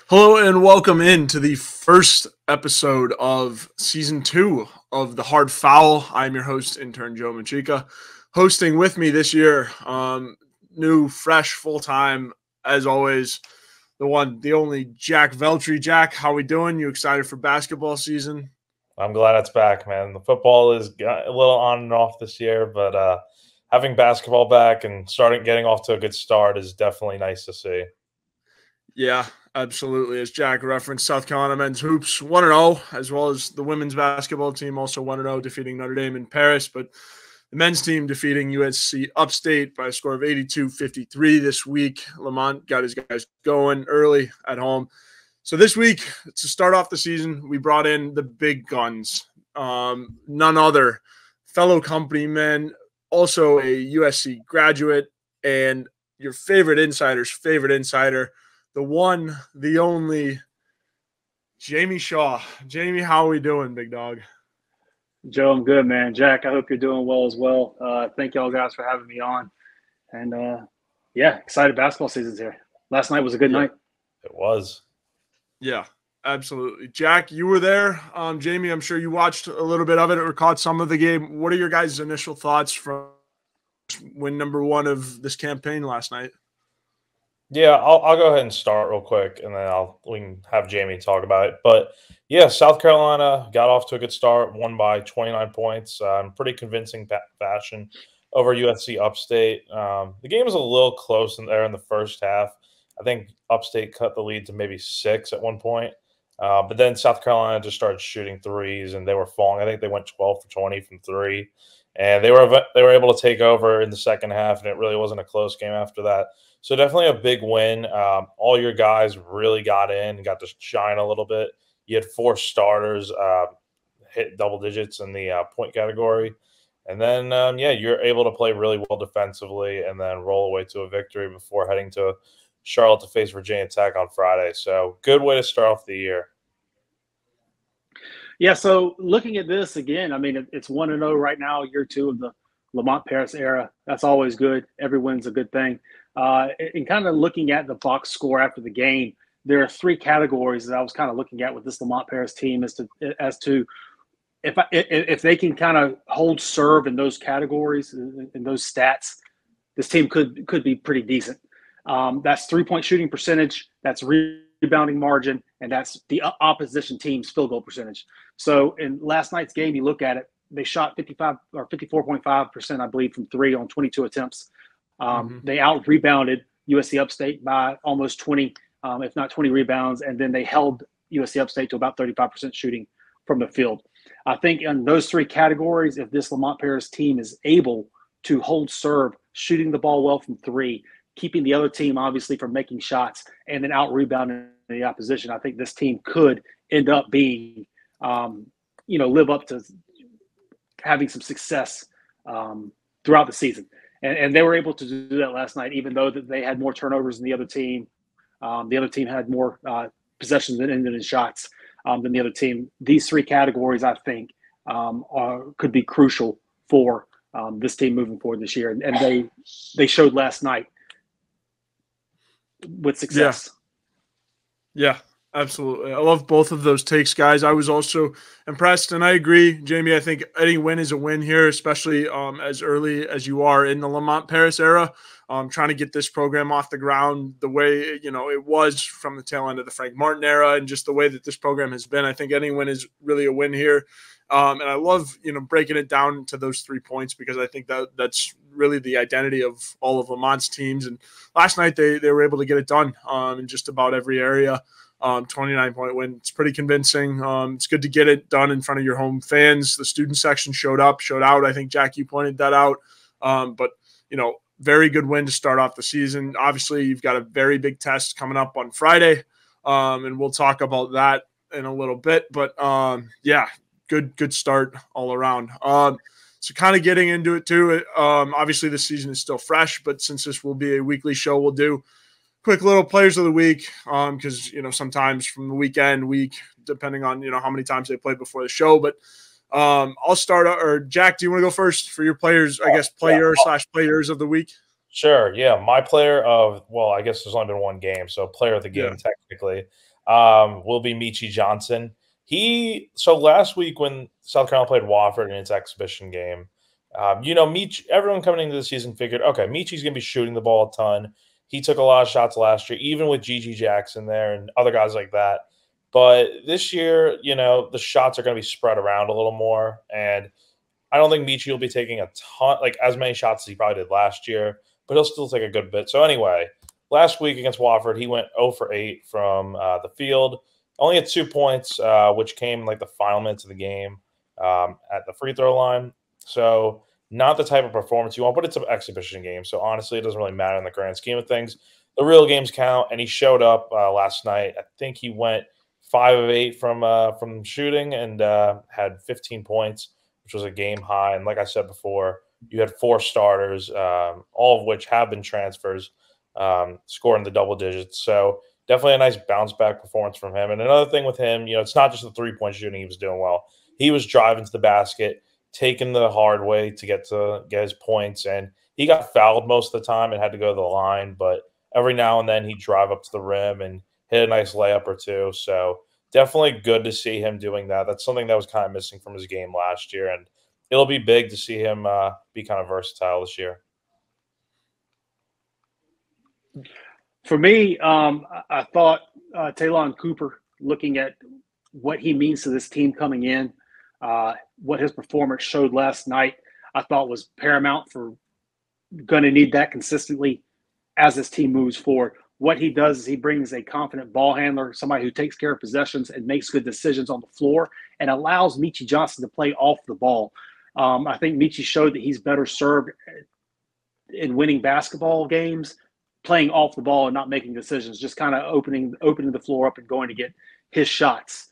Hello and welcome into the first episode of season 2 of the Hard Fowl. I'm your host, Intern Joe Macheca. Hosting with me this year, new, fresh, full-time, as always, the one, the only Jack Veltri. Jack, how we doing? You excited for basketball season? I'm glad it's back, man. The football is a little on and off this year, but having basketball back and getting off to a good start is definitely nice to see. Yeah, absolutely. As Jack referenced, South Carolina men's hoops 1-0, as well as the women's basketball team also 1-0, defeating Notre Dame in Paris. But the men's team defeating USC Upstate by a score of 82-53 this week. Lamont got his guys going early at home. So this week, to start off the season, we brought in the big guns. None other, fellow company men, also a USC graduate, and your favorite insider's favorite insider, the one, the only, Jamie Shaw. Jamie, how are we doing, big dog? Joe, I'm good, man. Jack, I hope you're doing well as well. Thank y'all guys for having me on. And yeah, excited basketball season's here. Last night was a good night. It was. Yeah, absolutely. Jack, you were there. Jamie, I'm sure you watched a little bit of it or caught some of the game. What are your guys' initial thoughts from win number 1 of this campaign last night? Yeah, I'll go ahead and start real quick, and then we can have Jamie talk about it. But yeah, South Carolina got off to a good start, won by 29 points, pretty convincing fashion over USC Upstate. The game was a little close in there in the first half. I think Upstate cut the lead to maybe 6 at one point, but then South Carolina just started shooting threes, and they were falling. I think they went 12 for 20 from 3, and they were able to take over in the second half, and it really wasn't a close game after that. So definitely a big win. All your guys really got in and got to shine a little bit. You had 4 starters hit double digits in the point category. And then, you're able to play really well defensively and then roll away to a victory before heading to Charlotte to face Virginia Tech on Friday. So good way to start off the year. Yeah, so looking at this again, I mean, it's 1-0 right now, year 2 of the Lamont Paris era. That's always good. Every win's a good thing. And kind of looking at the box score after the game, there are 3 categories that I was kind of looking at with this Lamont Paris team as to if they can kind of hold serve in those categories, in those stats, this team could be pretty decent. That's 3-point shooting percentage, that's rebounding margin, and that's the opposition team's field goal percentage. So in last night's game, you look at it, they shot 54.5%, I believe, from 3 on 22 attempts. They out-rebounded USC Upstate by almost 20, if not 20 rebounds, and then they held USC Upstate to about 35% shooting from the field. I think in those 3 categories, if this Lamont Paris team is able to hold serve, shooting the ball well from 3, keeping the other team obviously from making shots, and then out-rebounding the opposition, I think this team could end up being, live up to having some success throughout the season. And they were able to do that last night, even though that they had more turnovers than the other team. The other team had more possessions and ended in shots than the other team. These 3 categories, I think, could be crucial for this team moving forward this year. And they showed last night with success. Yeah, absolutely. I love both of those takes, guys. I was also impressed, and I agree, Jamie. I think any win is a win here, especially as early as you are in the Lamont Paris era. Trying to get this program off the ground the way it was from the tail end of the Frank Martin era, and just the way that this program has been. I think any win is really a win here. And I love breaking it down to those 3 points, because I think that's really the identity of all of Lamont's teams. And last night they were able to get it done in just about every area. 29-point win. It's pretty convincing. It's good to get it done in front of your home fans. The student section showed out. I think, Jack, you pointed that out. But very good win to start off the season. Obviously, you've got a very big test coming up on Friday, and we'll talk about that in a little bit. But good start all around. So kind of getting into it too. Obviously, the season is still fresh, but since this will be a weekly show, we'll do quick little players of the week, because sometimes from the week, depending on how many times they played before the show. But I'll start. Or Jack, do you want to go first for your players? I guess players of the week. Sure. Yeah, my player of I guess there's only been one game, so player of the game technically. will be Michi Johnson. So last week when South Carolina played Wofford in its exhibition game, everyone coming into the season figured, okay, Michi's going to be shooting the ball a ton. He took a lot of shots last year, even with Gigi Jackson there and other guys like that. But this year, the shots are going to be spread around a little more. And I don't think Michi will be taking a ton, like as many shots as he probably did last year, but he'll still take a good bit. So anyway, last week against Wofford, he went 0 for 8 from the field. Only had 2 points, which came in like the final minutes of the game at the free throw line. So not the type of performance you want, but it's an exhibition game. So honestly, it doesn't really matter in the grand scheme of things. The real games count, and he showed up last night. I think he went 5 of 8 from shooting and had 15 points, which was a game high. And like I said before, you had 4 starters, all of which have been transfers, scoring the double digits. So definitely a nice bounce back performance from him. And another thing with him, it's not just the 3-point shooting he was doing well. He was driving to the basket, taking the hard way to get his points. And he got fouled most of the time and had to go to the line. But every now and then he'd drive up to the rim and hit a nice layup or two. So definitely good to see him doing that. That's something that was kind of missing from his game last year. And it'll be big to see him be kind of versatile this year. For me, I thought Talon Cooper, looking at what he means to this team coming in, what his performance showed last night, I thought was paramount for going to need that consistently as this team moves forward. What he does is he brings a confident ball handler, somebody who takes care of possessions and makes good decisions on the floor, and allows Michi Johnson to play off the ball. I think Michi showed that he's better served in winning basketball games playing off the ball and not making decisions, just kind of opening the floor up and going to get his shots.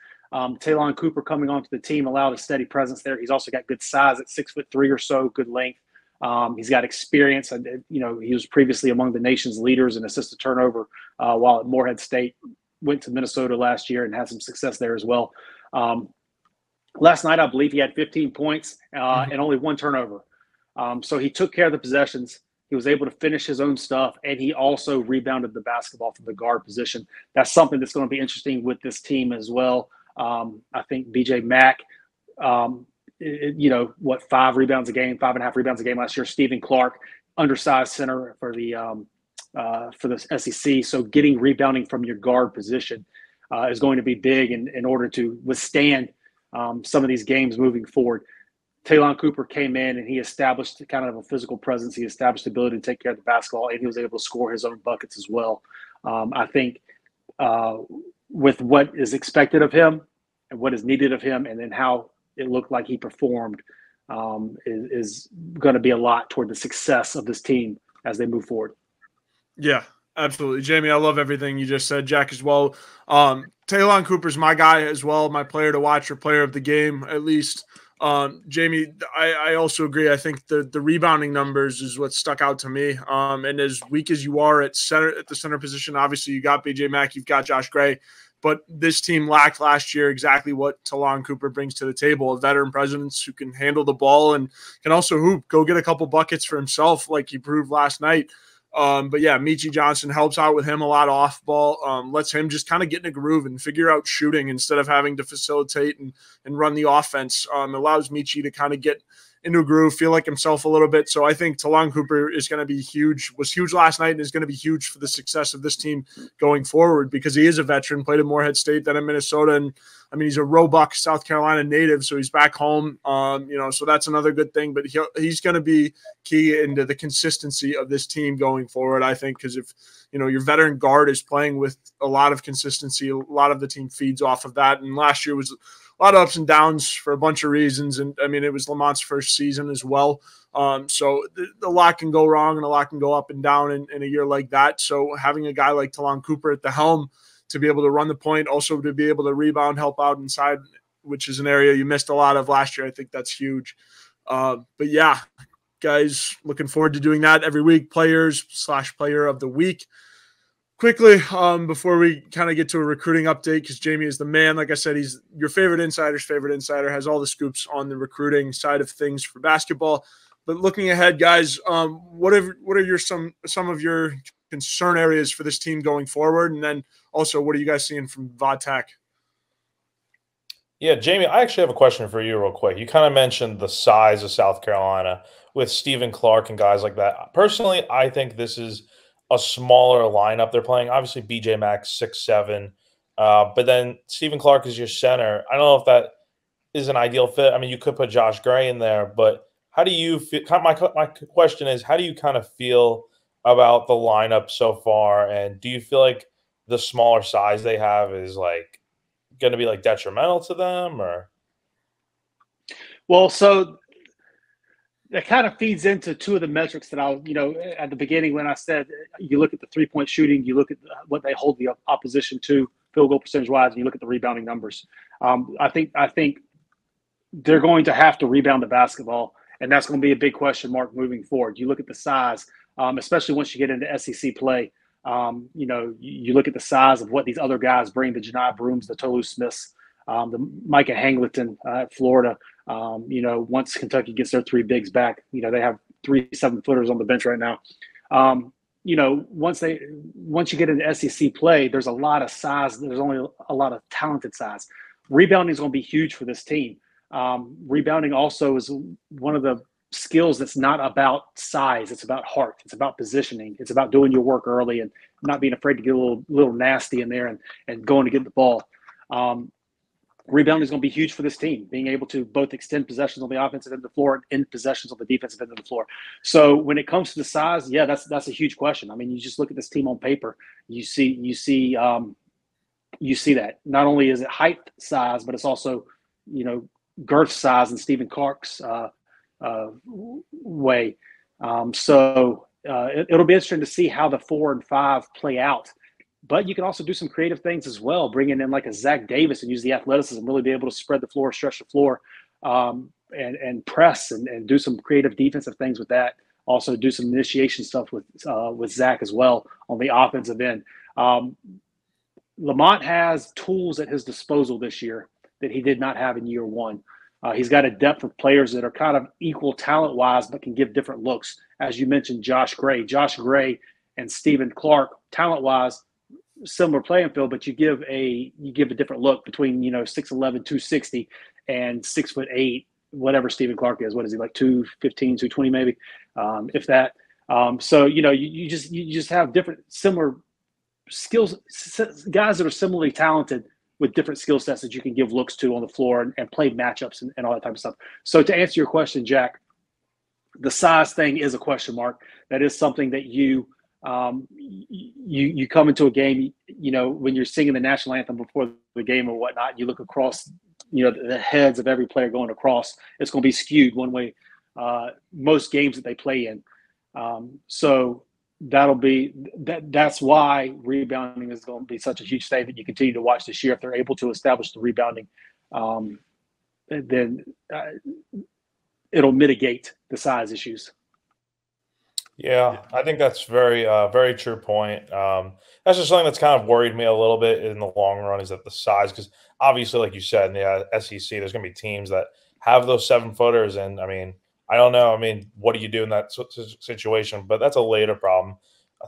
Talon Cooper coming onto the team allowed a steady presence there. He's also got good size at 6'3" or so, good length. He's got experience. He was previously among the nation's leaders in assist to turnover while at Morehead State. Went to Minnesota last year and had some success there as well. Last night, I believe he had 15 points and only 1 turnover. So he took care of the possessions. He was able to finish his own stuff, and he also rebounded the basketball from the guard position. That's something that's going to be interesting with this team as well. I think BJ Mack, 5 rebounds a game, 5.5 rebounds a game last year. Stephen Clark, undersized center for the SEC. So getting rebounding from your guard position is going to be big in order to withstand some of these games moving forward. Talon Cooper came in and he established kind of a physical presence. He established the ability to take care of the basketball, and he was able to score his own buckets as well. I think with what is expected of him and what is needed of him, and then how it looked like he performed, is going to be a lot toward the success of this team as they move forward. Yeah, absolutely. Jamie, I love everything you just said. Jack as well. Talon Cooper's my guy as well, my player to watch or player of the game, at least. Jamie, I also agree. I think the rebounding numbers is what stuck out to me. And as weak as you are at the center position, obviously you got BJ Mack, you've got Josh Gray, but this team lacked last year exactly what Talon Cooper brings to the table: a veteran presence who can handle the ball and can also hoop, go get a couple buckets for himself, like he proved last night. But yeah, Michi Johnson helps out with him a lot off ball, lets him just kind of get in a groove and figure out shooting instead of having to facilitate and run the offense. Allows Michi to kind of get into a groove, feel like himself a little bit. So I think Talon Cooper is going to be huge, was huge last night, and is going to be huge for the success of this team going forward, because he is a veteran, played at Morehead State, then in Minnesota. And I mean, he's a Roebuck, South Carolina native, so he's back home, so that's another good thing. But he's going to be key into the consistency of this team going forward, I think, because if, your veteran guard is playing with a lot of consistency, a lot of the team feeds off of that. And last year was a lot of ups and downs for a bunch of reasons. And I mean, it was Lamont's first season as well. So a lot can go wrong and a lot can go up and down in a year like that. So having a guy like Talon Cooper at the helm to be able to run the point, also to be able to rebound, help out inside, which is an area you missed a lot of last year, I think that's huge. But yeah, guys, looking forward to doing that every week. Players/player of the week. Quickly, before we kind of get to a recruiting update, because Jamie is the man. Like I said, he's your favorite insider's favorite insider, has all the scoops on the recruiting side of things for basketball. But looking ahead, guys, what are some of your concern areas for this team going forward? And then also, what are you guys seeing from Vodtech? Yeah, Jamie, I actually have a question for you real quick. You kind of mentioned the size of South Carolina with Stephen Clark and guys like that. Personally, I think this is a smaller lineup they're playing. Obviously, BJ Mack's 6'7", but then Stephen Clark is your center. I don't know if that is an ideal fit. I mean, you could put Josh Gray in there, but how do you feel? My question is, how do you kind of feel about the lineup so far? And do you feel like the smaller size they have is like going to be like detrimental to them, or? Well, so that kind of feeds into two of the metrics that at the beginning when I said you look at the 3-point shooting, you look at what they hold the opposition to field goal percentage wise, and you look at the rebounding numbers. I think they're going to have to rebound the basketball, and that's going to be a big question mark moving forward. You look at the size, especially once you get into SEC play. You look at the size of what these other guys bring, the Janai Brooms, the Tolu Smiths, the Micah Hangleton at Florida. Once Kentucky gets their 3 bigs back, they have 3 7-footers on the bench right now. Once you get into SEC play, there's a lot of size. There's only a lot of talented size. Rebounding is going to be huge for this team. Rebounding also is one of the skills that's not about size. It's about heart. It's about positioning. It's about doing your work early and not being afraid to get a little nasty in there and going to get the ball. Rebounding is going to be huge for this team, being able to both extend possessions on the offensive end of the floor and end possessions on the defensive end of the floor. So when it comes to the size, yeah, that's a huge question. I mean, you just look at this team on paper, you see that not only is it height size, but it's also, girth size and Stephen Clark's way. It'll be interesting to see how the 4 and 5 play out. But you can also do some creative things as well, bringing in like a Zach Davis and use the athleticism, really be able to spread the floor, stretch the floor, and press and do some creative defensive things with that. Also do some initiation stuff with Zach as well on the offensive end. Lamont has tools at his disposal this year that he did not have in year one. He's got a depth of players that are kind of equal talent-wise but can give different looks. As you mentioned, Josh Gray and Stephen Clark, talent-wise, similar playing field, but you give a different look between 6'11", 260 and 6'8", whatever Stephen Clark is. What is he, like 215, 220 maybe, if that. So you just have different similar skills, guys that are similarly talented with different skill sets that you can give looks to on the floor and play matchups and all that type of stuff. So to answer your question, Jack, the size thing is a question mark. That is something that you come into a game, when you're singing the national anthem before the game or whatnot, you look across, the heads of every player going across, it's going to be skewed one way, most games that they play in. So that's why rebounding is going to be such a huge thing that you continue to watch this year. If they're able to establish the rebounding, then it'll mitigate the size issues. Yeah, I think that's very, very true point. That's just something that's kind of worried me a little bit in the long run, is that the size, because obviously, like you said, in the SEC, there's going to be teams that have those 7-footers, and I mean, I don't know. I mean, what do you do in that situation? But that's a later problem.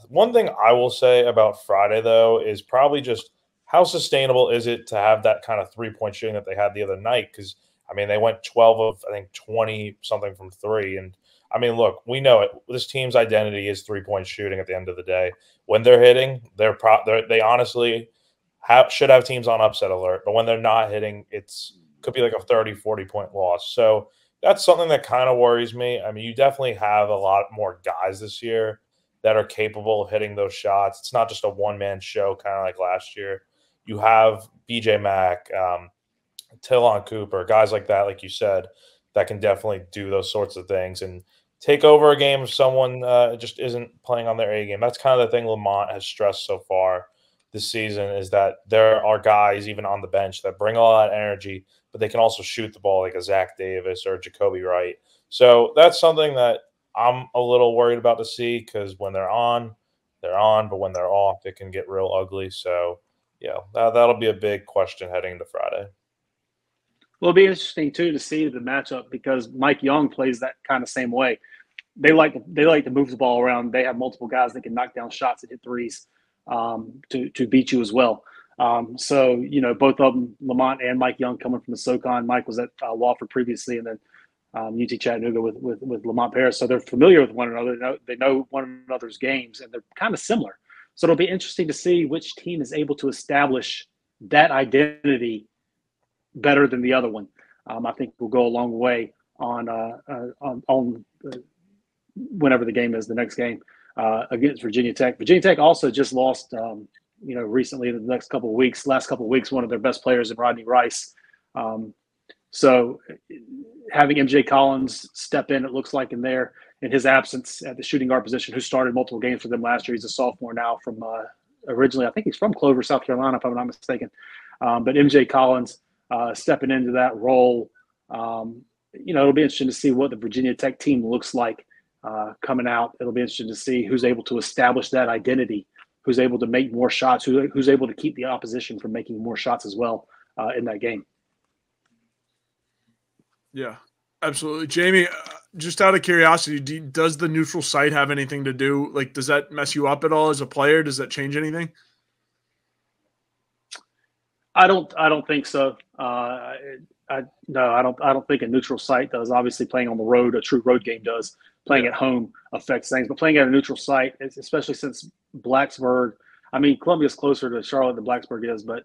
One thing I will say about Friday, though, is probably just how sustainable is it to have that kind of 3-point shooting that they had the other night? Because, I mean, they went 12 of, I think, 20-something from 3, and I mean, look, we know it. This team's identity is 3-point shooting at the end of the day. When they're hitting, they honestly should have teams on upset alert. But when they're not hitting, could be like a 30, 40-point loss. So that's something that kind of worries me. I mean, you definitely have a lot more guys this year that are capable of hitting those shots. It's not just a one-man show, kind of like last year. You have BJ Mack, Tillon Cooper, guys like that, like you said, that can definitely do those sorts of things and take over a game if someone just isn't playing on their A game. That's kind of the thing Lamont has stressed so far this season, is that there are guys even on the bench that bring a lot of energy, but they can also shoot the ball, like a Zach Davis or Jacoby Wright. So that's something that I'm a little worried about to see, because when they're on, but when they're off, it can get real ugly. So, yeah, that'll be a big question heading into Friday. Well, it'll be interesting, too, to see the matchup, because Mike Young plays that kind of same way. they like to move the ball around. They have multiple guys that can knock down shots and hit threes to beat you as well. So both of them, Lamont and Mike Young, coming from the SoCon. Mike was at Wofford previously, and then UT Chattanooga with Lamont Paris. So they're familiar with one another. They know one another's games, and they're kind of similar. So it'll be interesting to see which team is able to establish that identity better than the other one. I think will go a long way on whenever the game is, the next game against Virginia Tech. Virginia Tech also just lost, recently in the last couple of weeks, one of their best players in Rodney Rice. So having MJ Collins step in, it looks like in his absence at the shooting guard position, who started multiple games for them last year. He's a sophomore now from originally, I think he's from Clover, South Carolina, if I'm not mistaken. But MJ Collins stepping into that role, it'll be interesting to see what the Virginia Tech team looks like coming out. It'll be interesting to see who's able to establish that identity, who's able to make more shots, who's able to keep the opposition from making more shots as well in that game. Yeah, absolutely. Jamie, just out of curiosity, does the neutral site have anything to do? Like, does that mess you up at all as a player? Does that change anything? I don't think so. I don't think a neutral site does. Obviously, playing on the road, a true road game does. Playing at home affects things, but playing at a neutral site, especially since Blacksburg, Columbia's closer to Charlotte than Blacksburg is, but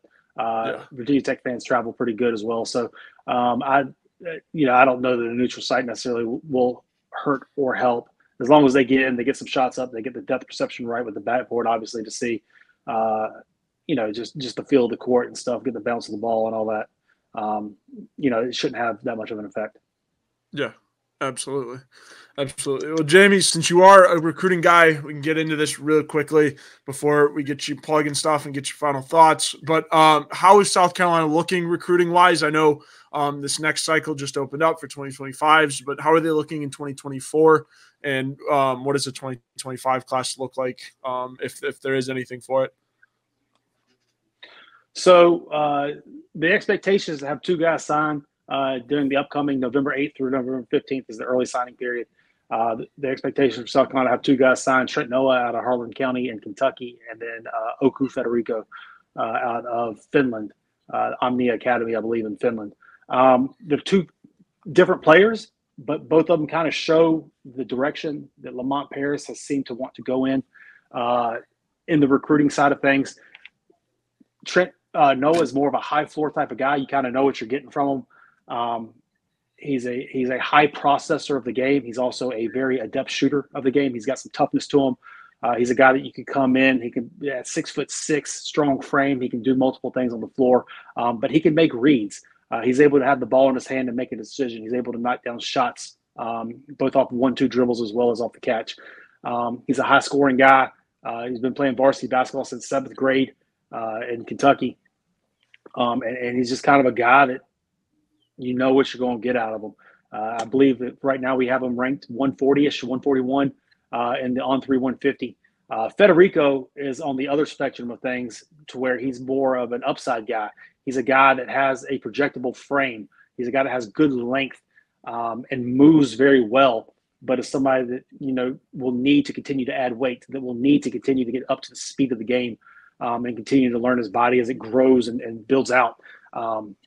Virginia Tech fans travel pretty good as well. So I don't know that a neutral site necessarily will hurt or help, as long as they get in, they get some shots up, they get the depth perception right with the backboard, obviously, to see, just the feel of the court and stuff, get the bounce of the ball and all that. It shouldn't have that much of an effect. Yeah, absolutely. Absolutely. Well, Jamie, since you are a recruiting guy, we can get into this really quickly before we get you plugging stuff and get your final thoughts. But how is South Carolina looking recruiting wise? I know this next cycle just opened up for 2025s, but how are they looking in 2024? And what does the 2025 class look like if there is anything for it? So the expectation is to have two guys sign during the upcoming November 8th through November 15th is the early signing period. The expectation for South Carolina to have two guys sign: Trent Noah out of Harlan County in Kentucky, and then Oku Federico out of Finland, Omnia Academy, I believe, in Finland. They're two different players, but both of them kind of show the direction that Lamont Paris has seemed to want to go in the recruiting side of things. Trent Noah is more of a high floor type of guy. You kind of know what you're getting from him. He's a high processor of the game. He's also a very adept shooter of the game. He's got some toughness to him. He's a guy that you can come in. He can 6'6", strong frame. He can do multiple things on the floor, but he can make reads. He's able to have the ball in his hand and make a decision. He's able to knock down shots, both off 1-2 dribbles as well as off the catch. He's a high scoring guy. He's been playing varsity basketball since 7th grade in Kentucky, and he's just kind of a guy that you know what you're going to get out of him. I believe that right now we have him ranked 140-ish, 141 in the on-3 150. Federico is on the other spectrum of things, to where he's more of an upside guy. He's a guy that has a projectable frame. He's a guy that has good length and moves very well, but is somebody that will need to continue to add weight, that will need to continue to get up to the speed of the game and continue to learn his body as it grows and builds out. And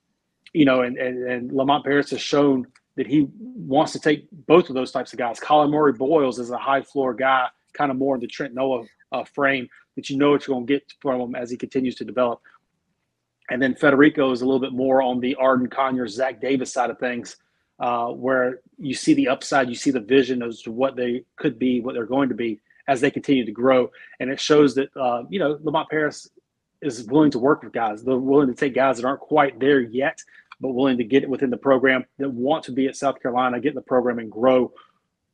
Lamont Paris has shown that he wants to take both of those types of guys. Colin Murray Boyles is a high floor guy, kind of more in the Trent Noah frame, that you know what you're going to get from him as he continues to develop. And then Federico is a little bit more on the Arden Conyers, Zach Davis side of things, where you see the upside, you see the vision as to what they could be, what they're going to be as they continue to grow. And it shows that, Lamont Paris is willing to work with guys. They're willing to take guys that aren't quite there yet, but willing to get it within the program, that want to be at South Carolina, get in the program and grow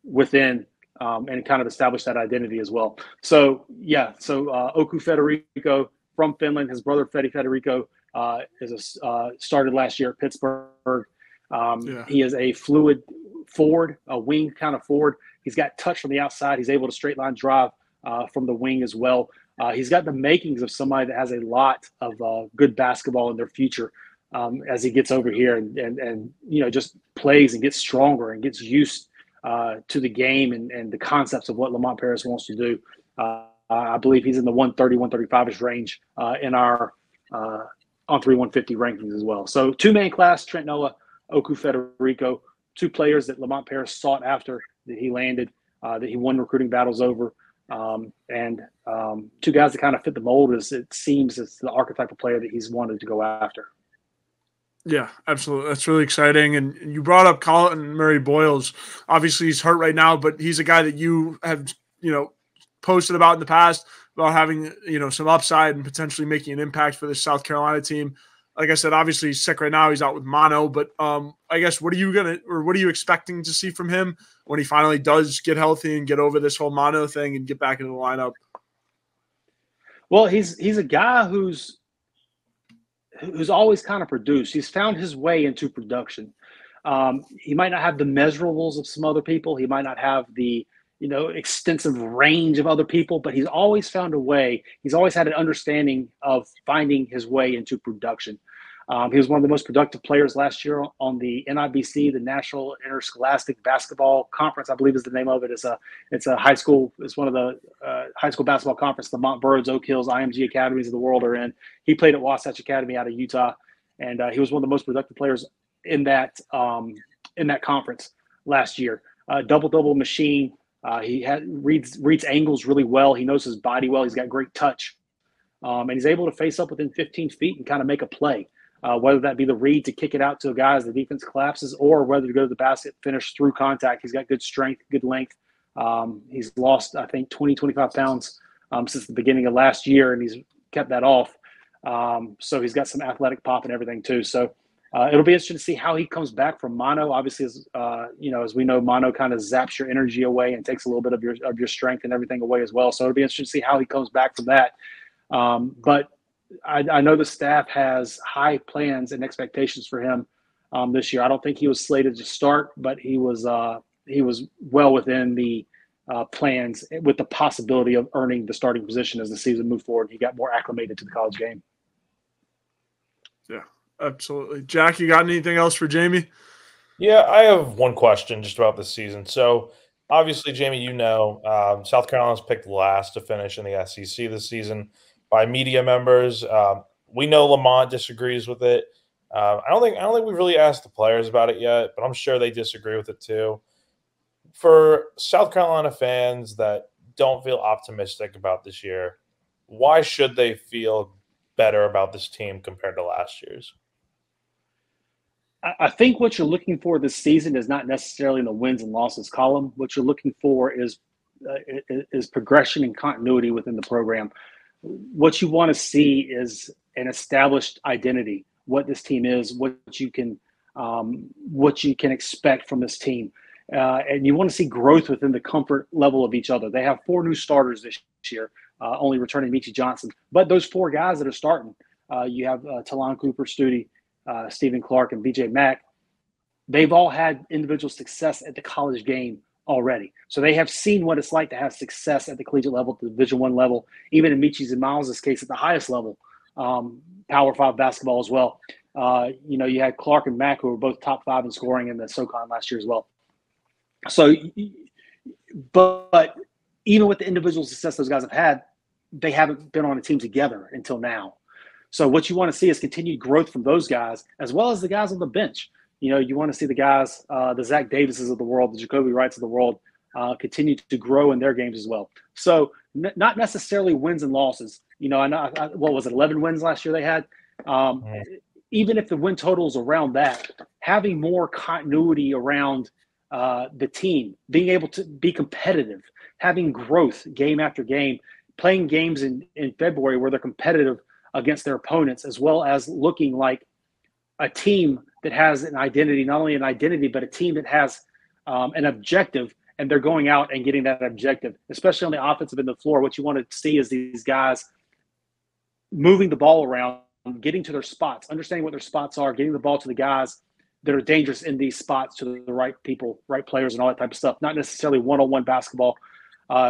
within and kind of establish that identity as well. So Oku Federico from Finland, his brother Federico started last year at Pittsburgh. He is a fluid forward, a wing kind of forward. He's got touch from the outside. He's able to straight line drive from the wing as well. He's got the makings of somebody that has a lot of good basketball in their future as he gets over here and just plays and gets stronger and gets used to the game and the concepts of what Lamont Paris wants to do. I believe he's in the 130, 135-ish range in our on 3 150 rankings as well. So two-man class, Trent Noah, Oku Federico, two players that Lamont Paris sought after, that he landed, that he won recruiting battles over. And two guys that kind of fit the mold, as it seems as the archetypal player that he's wanted to go after. Yeah, absolutely. That's really exciting. And you brought up Colin Murray Boyles. Obviously, he's hurt right now, but he's a guy that you have, posted about in the past about having, some upside and potentially making an impact for the South Carolina team. Like I said, obviously he's sick right now. He's out with mono, but I guess what are you expecting to see from him when he finally does get healthy and get over this whole mono thing and get back into the lineup? Well, he's a guy who's always kind of produced. He's found his way into production. He might not have the measurables of some other people. He might not have the extensive range of other people, but he's always found a way. He's always had an understanding of finding his way into production. He was one of the most productive players last year on the NIBC, the National Interscholastic Basketball Conference, I believe is the name of it. It's a high school. It's one of the high school basketball conference the Montbirds, Oak Hills, IMG academies of the world are in. He played at Wasatch Academy out of Utah, and he was one of the most productive players in that conference last year. Double machine. He reads angles really well. He knows his body well. He's got great touch, and he's able to face up within 15 feet and kind of make a play. Whether that be the read to kick it out to a guy as the defense collapses, or whether to go to the basket, finish through contact. He's got good strength, good length. He's lost, I think, 20, 25 pounds since the beginning of last year, and he's kept that off. So he's got some athletic pop and everything too. So it'll be interesting to see how he comes back from mono. Obviously, as we know, mono kind of zaps your energy away and takes a little bit of your strength and everything away as well. So it'll be interesting to see how he comes back from that. But I know the staff has high plans and expectations for him this year. I don't think he was slated to start, but he was well within the plans, with the possibility of earning the starting position as the season moved forward. He got more acclimated to the college game. Yeah, absolutely. Jack, you got anything else for Jamie? Yeah, I have one question just about this season. So obviously, Jamie, South Carolina's picked last to finish in the SEC this season by media members. We know Lamont disagrees with it. I don't think we've really asked the players about it yet, but I'm sure they disagree with it too. For South Carolina fans that don't feel optimistic about this year, why should they feel better about this team compared to last year's? I think what you're looking for this season is not necessarily in the wins and losses column. What you're looking for is progression and continuity within the program. What you want to see is an established identity, what this team is, what you can expect from this team. And you want to see growth within the comfort level of each other. They have 4 new starters this year, only returning Michi Johnson. But those 4 guys that are starting, you have Talon Cooper, Studi, Stephen Clark, and BJ Mack. They've all had individual success at the college game already. So they have seen what it's like to have success at the collegiate level, the Division I level, even in Michi's and Miles' case at the highest level, Power 5 basketball as well. You had Clark and Mack, who were both top 5 in scoring in the SoCon last year as well. So, but even with the individual success those guys have had, they haven't been on a team together until now. So what you want to see is continued growth from those guys, as well as the guys on the bench. You want to see the guys, the Zach Davises of the world, the Jacoby Wrights of the world, continue to grow in their games as well. So not necessarily wins and losses. I know, what was it, 11 wins last year they had? Even if the win total is around that, having more continuity around the team, being able to be competitive, having growth game after game, playing games in February where they're competitive against their opponents, as well as looking like a team that has an identity, not only an identity, but a team that has an objective, and they're going out and getting that objective, especially on the offensive end of the floor. What you want to see is these guys moving the ball around, getting to their spots, understanding what their spots are, getting the ball to the guys that are dangerous in these spots, to the right people, right players, and all that type of stuff. Not necessarily one-on-one basketball,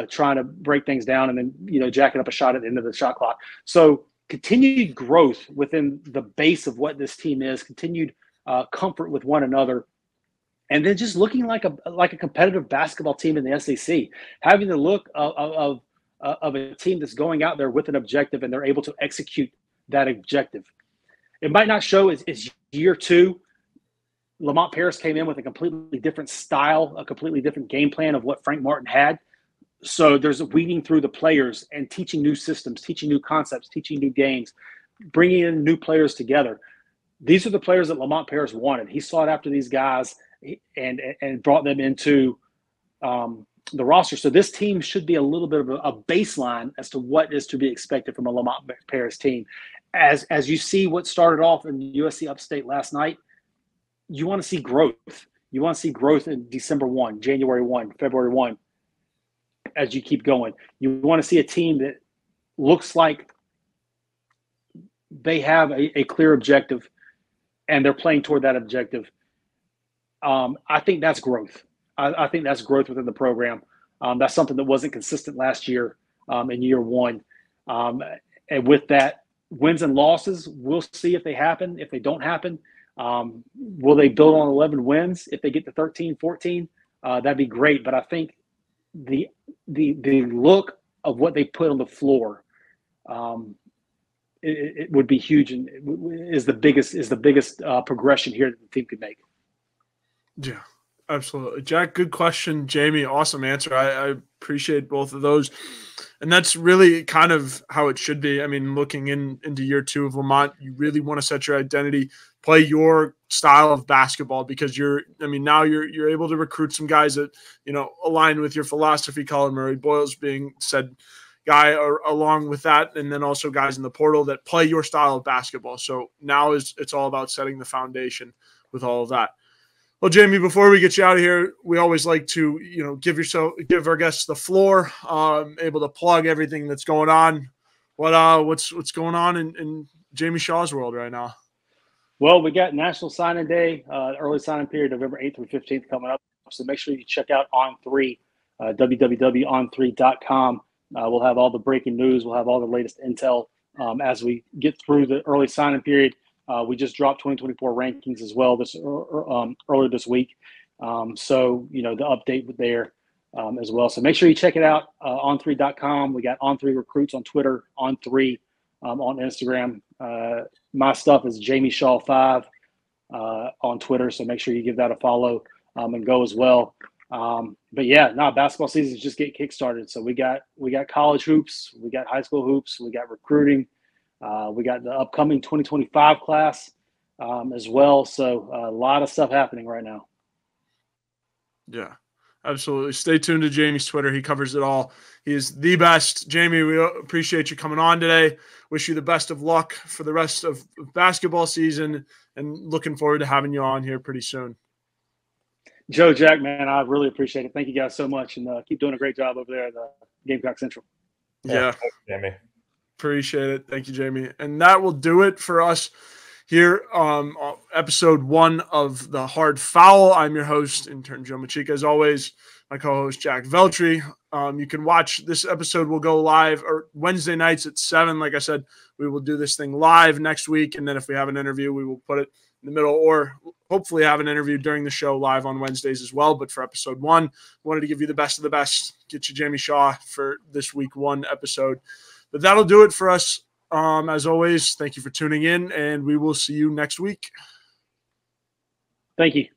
trying to break things down and then, jacking up a shot at the end of the shot clock. So continued growth within the base of what this team is, continued comfort with one another, and then just looking like a competitive basketball team in the SEC, having the look of a team that's going out there with an objective and they're able to execute that objective. It might not show as year two. Lamont Paris came in with a completely different style, a completely different game plan of what Frank Martin had. So there's a weeding through the players and teaching new systems, teaching new concepts, teaching new games, bringing in new players together. These are the players that Lamont Paris wanted. He sought after these guys and brought them into the roster. So this team should be a little bit of a baseline as to what is to be expected from a Lamont Paris team. As you see what started off in USC Upstate last night, you want to see growth. You want to see growth in December 1, January 1, February 1, as you keep going. You want to see a team that looks like they have a clear objective and they're playing toward that objective. I think that's growth. I think that's growth within the program. That's something that wasn't consistent last year in year one. And with that, wins and losses, we'll see if they happen. If they don't happen, will they build on 11 wins? If they get to 13, 14, that'd be great. But I think the look of what they put on the floor, it would be huge and is the biggest progression here that the team could make. Yeah, absolutely. Jack, good question. Jamie, awesome answer. I appreciate both of those. And that's really kind of how it should be. I mean, looking into year two of Lamont, you really want to set your identity, play your style of basketball, because now you're able to recruit some guys that, align with your philosophy. Colin Murray, Boyles being said guy along with that, and then also guys in the portal that play your style of basketball. So now it's all about setting the foundation with all of that. Well, Jamie, before we get you out of here, we always like to, give our guests the floor, able to plug everything that's going on. What's going on in Jamie Shaw's world right now? Well, we got National Signing Day, early signing period, November 8th through 15th coming up. So make sure you check out On3, www.on3.com. We'll have all the breaking news. We'll have all the latest intel as we get through the early signing period. We just dropped 2024 rankings as well earlier this week. So, the update there as well. So make sure you check it out, on3.com. We got On3 Recruits on Twitter, On3 on Instagram. My stuff is Jamie Shaw 5 on Twitter. So make sure you give that a follow and go as well. But yeah, basketball season is just getting kickstarted. So we got college hoops, we got high school hoops, we got recruiting. We got the upcoming 2025 class as well. So a lot of stuff happening right now. Yeah, absolutely. Stay tuned to Jamie's Twitter. He covers it all. He is the best. Jamie, we appreciate you coming on today. Wish you the best of luck for the rest of basketball season, and looking forward to having you on here pretty soon. Joe, Jack, man, I really appreciate it. Thank you guys so much, and keep doing a great job over there at Gamecock Central. Yeah. Jamie. Appreciate it. Thank you, Jamie. And that will do it for us here on episode 1 of the Hard Fowl. I'm your host, Intern Joe Macheca. As always, my co-host, Jack Veltri. You can watch this episode. Will go live Wednesday nights at 7. Like I said, we will do this thing live next week. And then if we have an interview, we will put it in the middle, or hopefully have an interview during the show live on Wednesdays as well. But for episode 1, wanted to give you the best of the best. Get you Jamie Shaw for this week 1 episode. But that'll do it for us. As always, thank you for tuning in, and we will see you next week. Thank you.